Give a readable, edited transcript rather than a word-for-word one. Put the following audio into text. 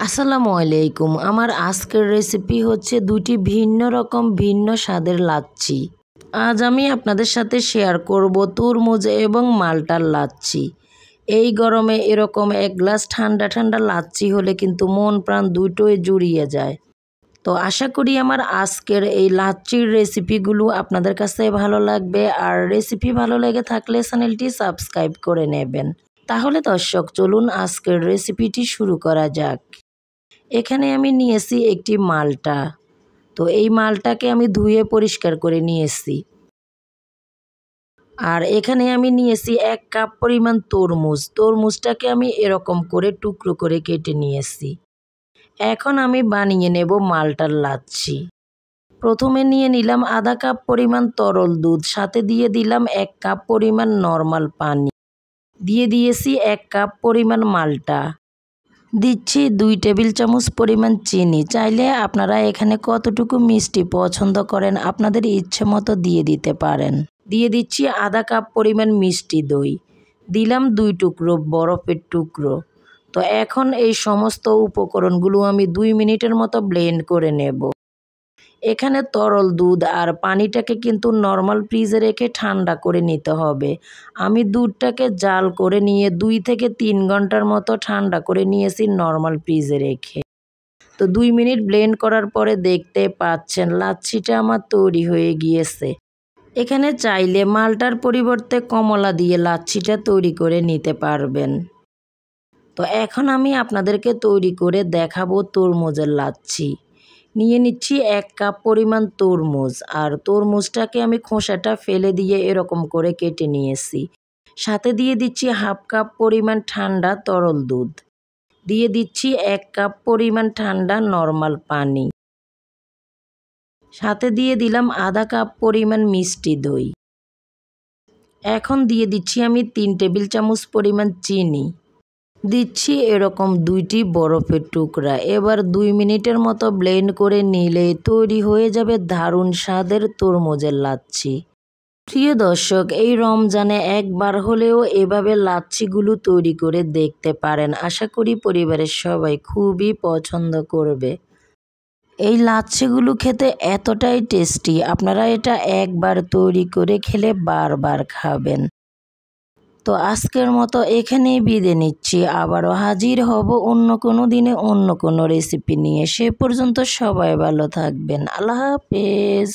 আসসালামু আলাইকুম। আমার আজকের রেসিপি হচ্ছে দুটি ভিন্ন রকম ভিন্ন স্বাদের লাচ্ছি। আজ আমি আপনাদের সাথে শেয়ার করব তরমুজ এবং মাল্টার লাচ্ছি। এই গরমে এরকম এক গ্লাস ঠান্ডা ঠান্ডা লাচ্ছি হলে কিন্তু মন প্রাণ দুটোই জুড়িয়ে যায়। তো আশা করি আমার আজকের এই লাচ্ছির রেসিপিগুলো আপনাদের কাছে ভালো লাগবে, আর রেসিপি ভালো লেগে থাকলে চ্যানেলটি সাবস্ক্রাইব করে নেবেন। তাহলে দর্শক চলুন আজকের রেসিপিটি শুরু করা যাক। এখানে আমি নিয়েছি একটি মালটা। তো এই মালটাকে আমি ধুয়ে পরিষ্কার করে নিয়েছি। আর এখানে আমি নিয়েছি 1 কাপ পরিমাণ তরমুজ। তরমুজটাকে আমি এরকম করে টুকরো করে কেটে নিয়েছি। এখন আমি বানিয়ে নেব মালটার লাচ্ছি। প্রথমে নিয়ে নিলাম আধা কাপ পরিমাণ তরল দুধ, সাথে দিয়ে দিলাম 1 কাপ পরিমাণ নর্মাল পানি, দিয়ে দিয়েছি 1 কাপ পরিমাণ মাল্টা, দিচ্ছি 2 টেবিল চামচ পরিমাণ চিনি। চাইলে আপনারা এখানে কতটুকু মিষ্টি পছন্দ করেন আপনাদের ইচ্ছে মতো দিয়ে দিতে পারেন। দিয়ে দিচ্ছি আধা কাপ পরিমাণ মিষ্টি দই, দিলাম 2 টুকরো বরফের টুকরো। তো এখন এই সমস্ত উপকরণগুলো আমি 2 মিনিটের মতো ব্লেন্ড করে নেব। এখানে তরল দুধ আর পানিটাকে কিন্তু নর্মাল ফ্রিজে রেখে ঠান্ডা করে নিতে হবে। আমি দুধটাকে জাল করে নিয়ে 2 থেকে 3 ঘন্টার মতো ঠান্ডা করে নিয়েছি নর্মাল ফ্রিজে রেখে। তো 2 মিনিট ব্লেন্ড করার পরে দেখতে পাচ্ছেন লাচ্ছিটা আমার তৈরি হয়ে গিয়েছে। এখানে চাইলে মাল্টার পরিবর্তে কমলা দিয়ে লাচ্ছিটা তৈরি করে নিতে পারবেন। তো এখন আমি আপনাদেরকে তৈরি করে দেখাবো তরমুজের লাচ্ছি। নিয়ে নিচ্ছি 1 কাপ পরিমাণ তরমুজ, আর তরমুজটাকে আমি খোসাটা ফেলে দিয়ে এরকম করে কেটে নিয়েছি। সাথে দিয়ে দিচ্ছি হাফ কাপ পরিমাণ ঠান্ডা তরল দুধ, দিয়ে দিচ্ছি 1 কাপ পরিমাণ ঠান্ডা নর্মাল পানি, সাথে দিয়ে দিলাম আধা কাপ পরিমাণ মিষ্টি দই। এখন দিয়ে দিচ্ছি আমি 3 টেবিল চামচ পরিমাণ চিনি, দিচ্ছি এরকম 2টি বরফের টুকরা। এবার 2 মিনিটের মতো ব্লেন্ড করে নিলেই তৈরি হয়ে যাবে দারুণ স্বাদের তরমুজের লাচ্ছি। প্রিয় দর্শক, এই রমজানে একবার হলেও এভাবে লাচ্ছিগুলো তৈরি করে দেখতে পারেন। আশা করি পরিবারের সবাই খুবই পছন্দ করবে। এই লাচ্ছিগুলো খেতে এতটাই টেস্টি, আপনারা এটা একবার তৈরি করে খেলে বারবার খাবেন। তো আজকের মতো এখানেই বিদায় নিচ্ছি। আবারও হাজির হব অন্য কোনো দিনে অন্য কোনো রেসিপি নিয়ে। সে পর্যন্ত সবাই ভালো থাকবেন। আল্লাহ হাফেজ।